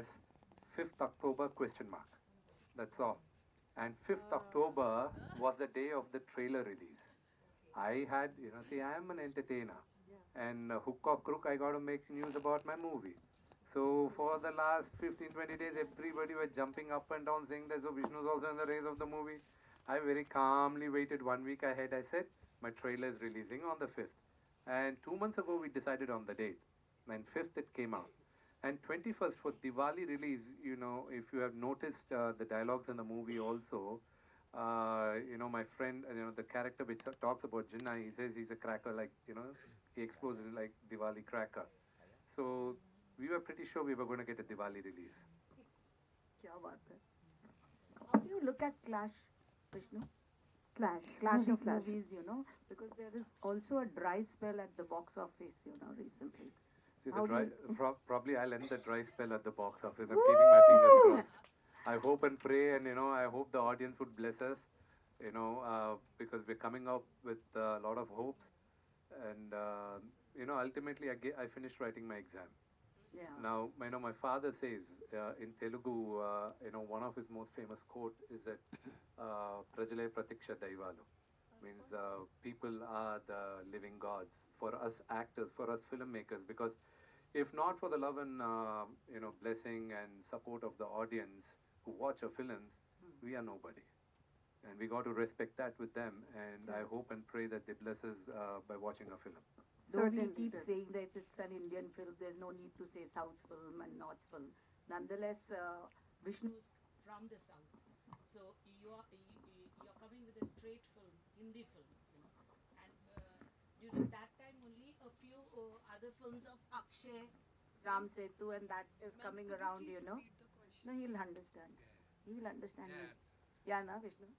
as 5th October question mark. That's all. And 5th October was the day of the trailer release. I had, see, I am an entertainer. And hook or crook, I got to make news about my movie. So for the last 15, 20 days, everybody was jumping up and down saying that so Vishnu's also in the race of the movie. I very calmly waited 1 week ahead. I said, my trailer is releasing on the 5th. And 2 months ago, we decided on the date. And 5th, it came out. And 21st for Diwali release, if you have noticed the dialogues in the movie also, my friend, the character which talks about Ginna, he says he's a cracker, like, he explodes like Diwali cracker. So we were pretty sure we were going to get a Diwali release. क्या बात है? How do you look at Clash, Vishnu? Clash. Clash Movie of clash. movies, because there is also a dry spell at the box office, recently. See, How do probably I'll end the dry spell at the box office. I'm keeping my fingers crossed. I hope and pray, and I hope the audience would bless us, because we're coming up with a lot of hopes, and ultimately I finished writing my exam. Yeah. Now, my father says in Telugu, one of his most famous quote is that Prajale Pratiksha Daivalu, means people are the living gods for us actors, for us filmmakers, because if not for the love and blessing and support of the audience who watch our films, we are nobody. And we got to respect that with them, and I hope and pray that they bless us by watching our film. Though we Certainly, keep sir. saying that it's an Indian film, there's no need to say South film and North film. Nonetheless, Vishnu's from the South, so you're coming with a straight film, Hindi film, and during that time only a few other films of Akshay, Ram Setu, and that is coming around, No, he'll understand. He will understand me. Yeah, na, Vishnu?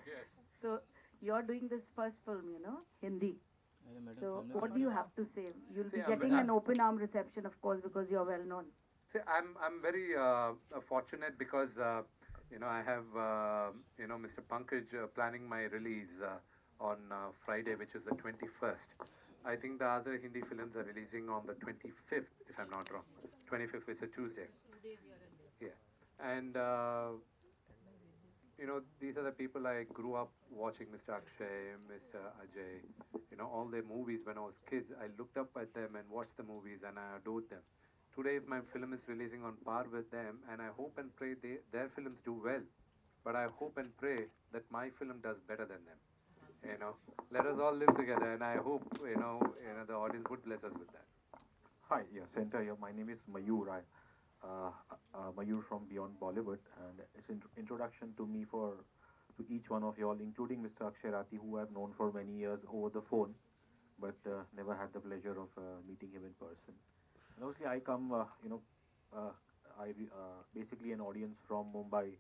Yes. So you're doing this first film, Hindi. So what do you have to say? You'll be See, getting an open arm reception, of course, because you're well known. See, I'm very fortunate because I have Mr. Pankaj planning my release on Friday, which is the 21st. I think the other Hindi films are releasing on the 25th, if I'm not wrong. 25th is a Tuesday. 2 days here and there. Yeah, and these are the people I grew up watching, Mr. Akshay, Mr. Ajay, all their movies when I was kids. I looked up at them and watched the movies and I adored them. Today, if my film is releasing on par with them, and I hope and pray their films do well, but I hope and pray that my film does better than them. Let us all live together, and I hope the audience would bless us with that. Hi, yeah, Center here. My name is Mayur. Mayur from Beyond Bollywood, and it's an introduction to me to each one of y'all, including Mr. Akshay Rathi, who I've known for many years over the phone, but never had the pleasure of meeting him in person. And obviously, I come, basically an audience from Mumbai,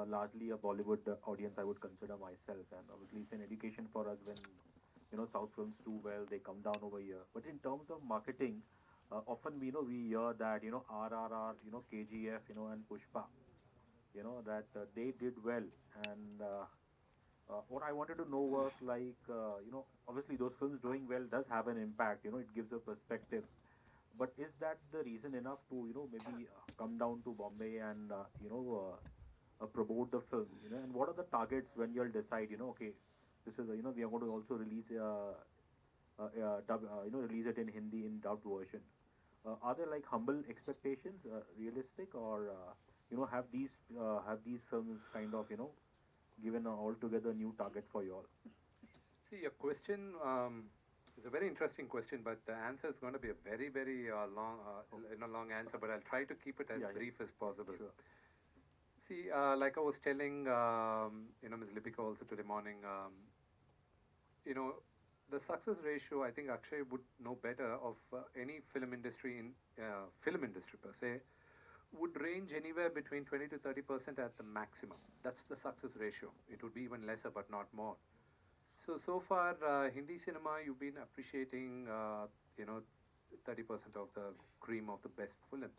largely a Bollywood audience. I would consider myself, and obviously, it's an education for us when South films do well, they come down over here. But in terms of marketing, often we hear that RRR, KGF, and Pushpa, that they did well, and what I wanted to know was like obviously those films doing well does have an impact. It gives a perspective. But is that the reason enough to maybe come down to Bombay and promote the film? And what are the targets when you'll decide? Okay, this is we are going to also release release it in Hindi in dubbed version. Are there like humble expectations, realistic, or have these films kind of given an altogether new target for you all? See, your question is a very interesting question, but the answer is going to be a very, very long answer. But I'll try to keep it as brief as possible. Sure. See, like I was telling, Ms. Lipika also today morning, the success ratio, I think Akshay would know better of any film industry film industry per se, would range anywhere between 20 to 30% at the maximum. That's the success ratio. It would be even lesser, but not more. So far, Hindi cinema, you've been appreciating, 30% of the cream of the best films.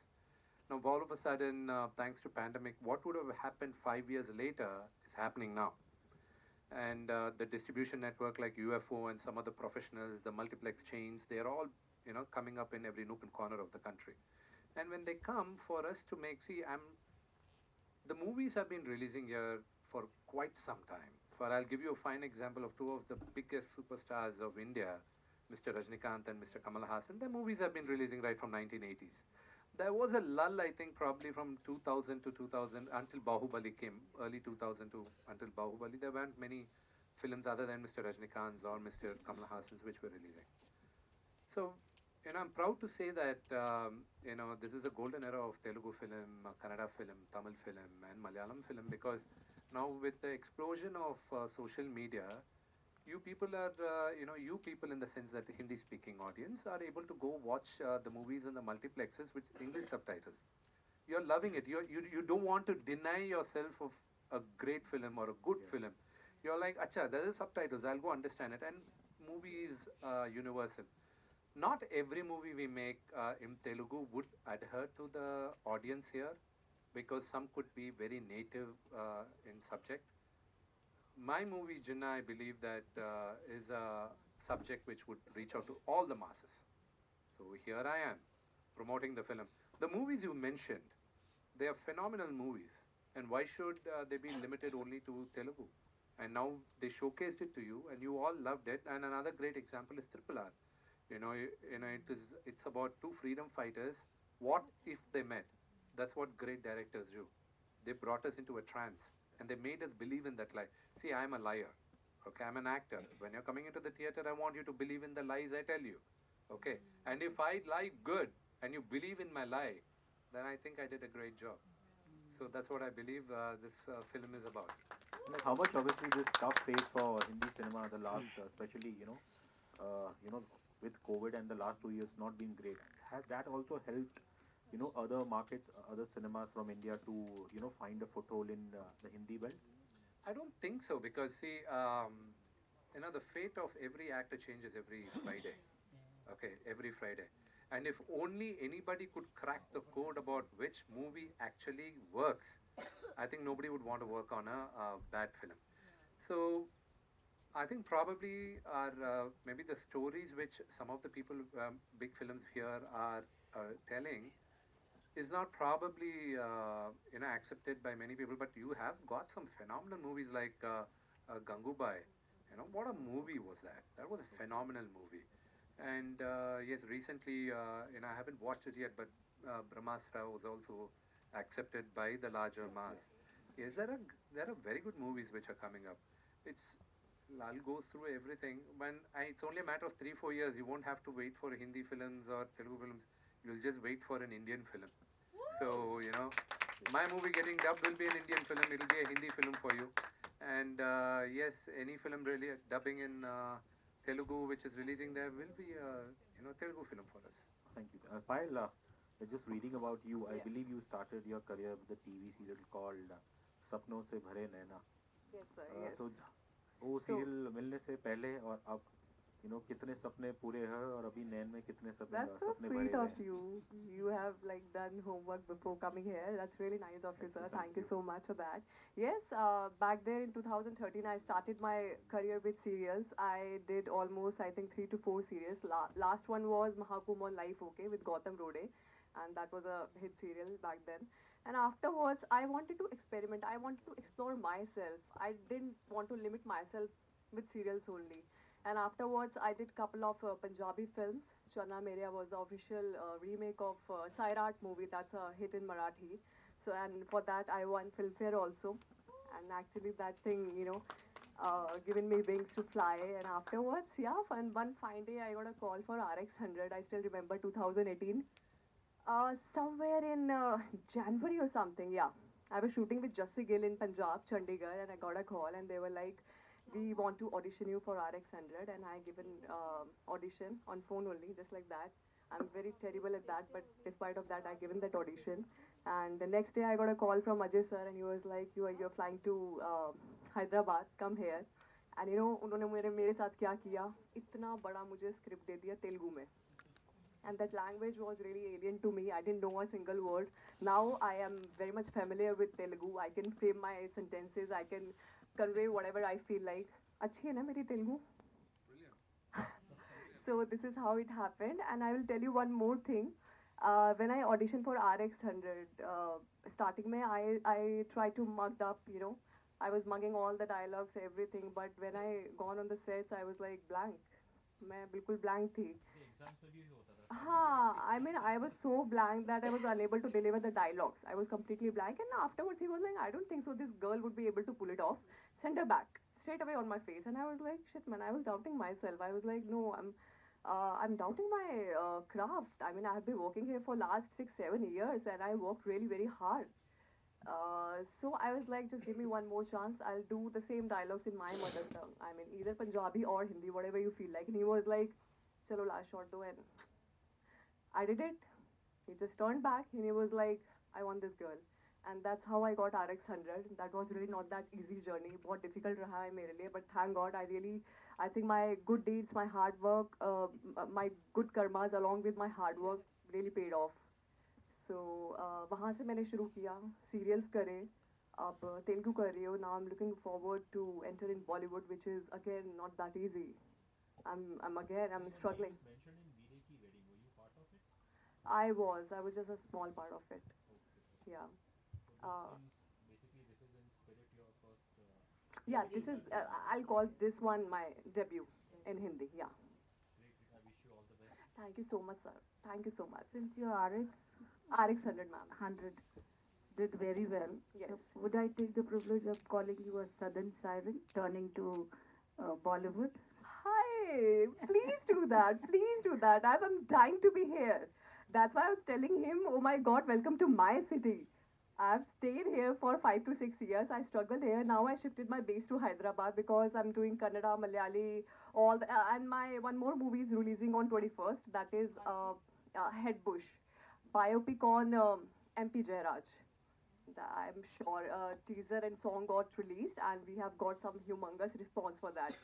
Now, all of a sudden, thanks to pandemic, what would have happened 5 years later is happening now. And the distribution network like UFO and some other professionals, the multiplex chains, they are all, coming up in every nook and corner of the country. And when they come for us to make, see, the movies have been releasing here for quite some time. For I'll give you a fine example of two of the biggest superstars of India, Mr. Rajnikant and Mr. Kamal Hassan. Their movies have been releasing right from 1980s. There was a lull, I think, probably from 2000 to 2000 until Bahubali came, early 2000 to until Bahubali. There weren't many films other than Mr. Rajnikant's or Mr. Kamal Hassan's which were releasing. So, I'm proud to say that, this is a golden era of Telugu film, Kannada film, Tamil film, and Malayalam film because now with the explosion of social media, you people in the sense that the Hindi-speaking audience are able to go watch the movies in the multiplexes with English subtitles. You're loving it. You don't want to deny yourself of a great film or a good film. You're like, acha, there are subtitles. I'll go understand it. And movie is universal. Not every movie we make in Telugu would adhere to the audience here because some could be very native in subject. My movie Ginna, I believe that is a subject which would reach out to all the masses. So here I am promoting the film. The movies you mentioned, they are phenomenal movies. And why should they be limited only to Telugu? And now they showcased it to you, and you all loved it. And another great example is Triple R. It's about two freedom fighters. What if they met? That's what great directors do. They brought us into a trance, and they made us believe in that lie. See, I'm a liar. Okay, I'm an actor. When you're coming into the theater, I want you to believe in the lies I tell you. Okay, and if I lie good and you believe in my lie, then I think I did a great job. So that's what I believe this film is about. Like how much obviously this tough phase for Hindi cinema, the last, especially with COVID and the last 2 years not being great, has that also helped other markets, other cinemas from India to find a foothold in the Hindi belt? I don't think so because see, the fate of every actor changes every Friday. Okay, every Friday. And if only anybody could crack the code about which movie actually works, I think nobody would want to work on a bad film. So I think probably are maybe the stories which some of the people, big films here are telling, is not probably accepted by many people. But you have got some phenomenal movies like Gangubai. What a movie was that? That was a phenomenal movie. And yes, recently, I haven't watched it yet, but Brahmastra was also accepted by the larger mass. Yes, there are very good movies which are coming up. It's I'll go through everything. It's only a matter of 3-4 years. You won't have to wait for Hindi films or Telugu films. You'll just wait for an Indian film. So my movie getting dubbed will be an Indian film. It'll be a Hindi film for you. And yes, any film really dubbing in Telugu which is releasing there will be a Telugu film for us. Thank you. Payal, just reading about you, I believe you started your career with a TV serial called Sapno Se Bhare Naina. Yes, sir. Yes. So वो serial मिलने से पहले और अब कितने सपने पूरे हैं और अभी नैन में कितने सपने That's so सपने sweet भरे of हैं? you. You have like done homework before coming here. That's really nice of you, sir. Thank you so much for that. Yes, back there in 2013, I started my career with serials. I did almost, I think, 3 to 4 series. Last one was Mahakumbh on Life OK with Gautam Rode, and that was a hit serial back then. And afterwards, I wanted to experiment. I wanted to explore myself. I didn't want to limit myself with serials only. And afterwards, I did couple of Punjabi films. Channa Meria was the official remake of Sairat movie. That's a hit in Marathi. So, and for that, I won Filmfare also. And actually, that thing, given me wings to fly. And afterwards, yeah, one fine day, I got a call for RX 100. I still remember 2018. Somewhere in January or something, yeah. I was shooting with Jassi Gill in Punjab, Chandigarh, and I got a call, and they were like, we want to audition you for RX 100, and I given audition on phone only, just like that. I'm very terrible at that, but despite of that, I given that audition. And the next day, I got a call from Ajay sir, and he was like, you're flying to Hyderabad, come here. And उन्होंने मेरे साथ क्या किया? इतना बड़ा मुझे script दे दिया तेलुगु में. And that language was really alien to me. I didn't know a single word. Now I am very much familiar with Telugu. I can frame my sentences. I can convey whatever I feel like. Achhi hai na meri Telugu? Brilliant. So this is how it happened. And I will tell you one more thing. When I auditioned for RX 100, starting mein I tried to mugged up, you know. I was mugging all the dialogues, everything. But when I gone on the sets, I was like blank. मैं बिल्कुल blank थी. हाँ, I mean, I was so blank that I was unable to deliver the dialogues. I was completely blank, and afterwards he was like, "I don't think so. This girl would be able to pull it off. Send her back." Straight away on my face, and I was like, "Shit, man!" I was doubting myself. I was like, "No, I'm doubting my craft. I mean, I have been working here for last 6, 7 years, and I worked really very hard. So I was like, just give me one more chance. I'll do the same dialogues in my mother tongue. I mean, either Punjabi or Hindi, whatever you feel like." And he was like, "Chalo, last shot do," and I did it. He just turned back and he was like, "I want this girl." And that's how I got RX 100. That was really not that easy journey. बहुत difficult रहा है मेरे लिए. But thank God, I think my good deeds, my hard work, my good karmas along with my hard work really paid off. So वहाँ से मैंने शुरू किया, serials करे, अब तेलुगु कर रही हूँ. Now I'm looking forward to enter in Bollywood, which is again not that easy. I'm struggling. I was just a small part of it. Yeah. Uh, yeah, this is, I'll call this one my debut in Hindi. Yeah. Thank you so much, sir. Thank you so much. Since your RX RX 100, ma'am. 100 did very well, Yes. so would I take the privilege of calling you a Southern Siren, turning to Bollywood? Hi, please do that. Please do that. I'm dying to be here. That's why I was telling him, oh my God, welcome to my city. I've stayed here for 5 to 6 years. I struggled here. Now I shifted my base to Hyderabad because I'm doing Kannada, Malayali, all the, and my one more movie is releasing on 21st. That is Head Bush, biopic on MP Jairaj. I'm sure teaser and song got released, and we have got some humongous response for that.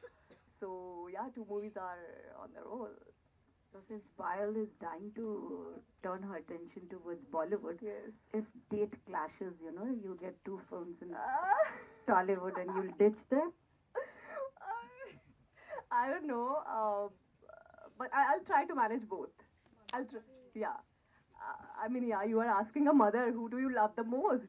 So yeah, 2 movies are on the roll. So since Payal is dying to turn her attention towards Bollywood, Yes. if date clashes, you know, you get 2 films in Ah. Tollywood and you'll ditch them? I don't know, but I'll try to manage both. I'll try. Yeah. I mean, yeah, you are asking a mother, who do you love the most?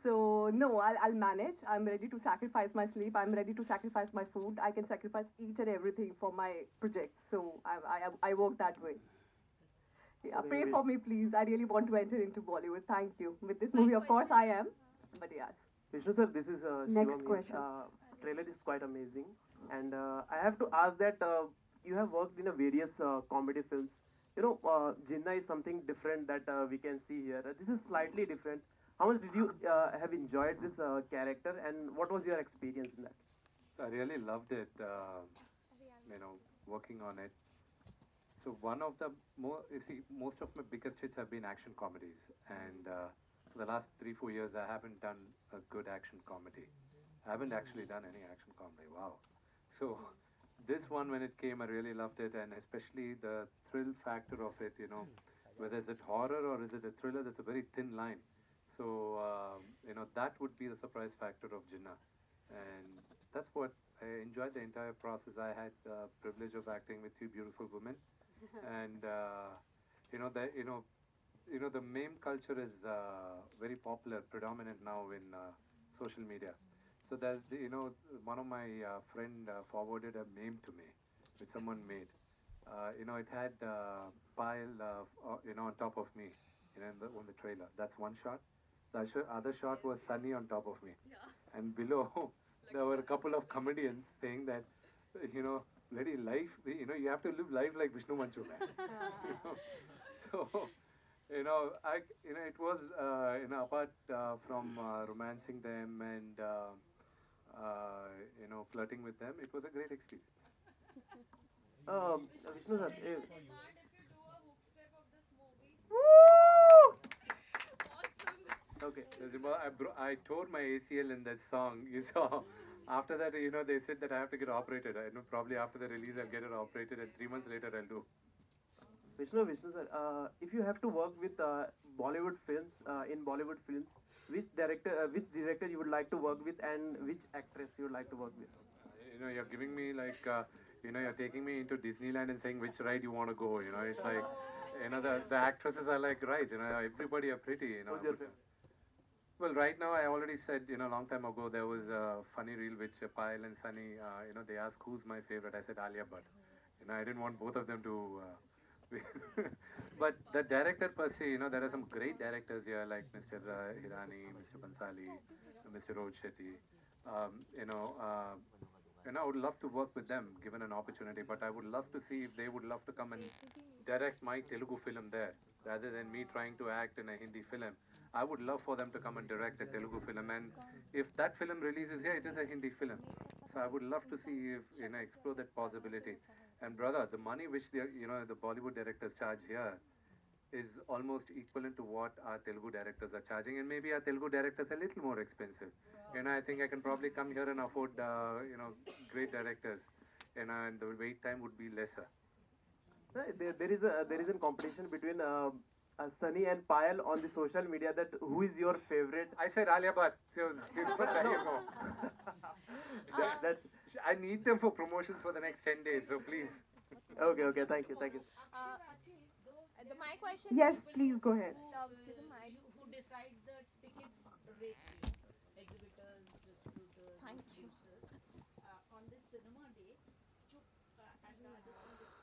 So no, I'll manage. I'm ready to sacrifice my sleep. I'm ready to sacrifice my food. I can sacrifice each and everything for my projects. So I work that way. Yeah, Okay, pray wait. for me, please. I really want to enter into Bollywood. Thank you. With this movie, of course, I am. But yes. Vishnu sir, this is Next Shivam here. question. Trailer is quite amazing, and I have to ask that you have worked in a various comedy films. You know, Ginna is something different that we can see here. This is slightly different. How much did you have enjoyed this character, and what was your experience in that? I really loved it, working on it. So one of the you see, most of my biggest hits have been action comedies, and for the last 3, 4 years, I haven't done a good action comedy. I haven't actually done any action comedy. Wow. So this one, when it came, I really loved it, and especially the thrill factor of it. Whether is it horror or is it a thriller, that's a very thin line. So that would be the surprise factor of Jinnah, and that's what I enjoyed the entire process. I had the privilege of acting with 3 beautiful women, and the meme culture is very popular, predominant now in social media. So there's one of my friend forwarded a meme to me, which someone made. It had Payal, on top of me, on the trailer. That's one shot. The other shot was Sunny on top of me, and below there were a couple of comedians saying that, bloody life, you have to live life like Vishnu Manchu, man. So, it was, apart from romancing them and, flirting with them, it was a great experience. Vishnu sir, Woo! okay. I tore my ACL in that song. You saw. After that, they said that I have to get operated. I know probably after the release I'll get it operated, and 3 months later I'll do. Vishnu sir, if you have to work with Bollywood films, in Bollywood films, which director you would like to work with, and which actress you would like to work with? You're giving me like, you're taking me into Disneyland and saying which ride you want to go. It's like, The actresses are like, right, everybody are pretty, Who's your favorite? Well, right now, I already said, a long time ago, there was a funny reel which Payal and Sunny, they asked who's my favorite. I said Alia Bhatt. I didn't want both of them to. But the director per se, there are some great directors here like Mr. Hirani, Mr. Bansali, Mr. Roj Shetty. I would love to work with them given an opportunity, but I would love to see if they would love to come and direct my Telugu film there rather than me trying to act in a Hindi film. I would love for them to come and direct a Telugu film, and if that film releases here, it is a Hindi film. So I would love to see if explore that possibility. And brother, the money which the Bollywood directors charge here is almost equivalent to what our Telugu directors are charging, and maybe our Telugu directors are a little more expensive. I think I can probably come here and afford great directors, and the wait time would be lesser. There is a competition between Sunny and Payal on the social media that who is your favorite? I said Alia Bhatt. So there you go. That's I need them for promotions for the next 10 days, so please. okay. Thank you. My question Yes, is, please go ahead. who decide the tickets rates here? Exhibitors, distributors, Thank you. producers. On this cinema day, and the other thing which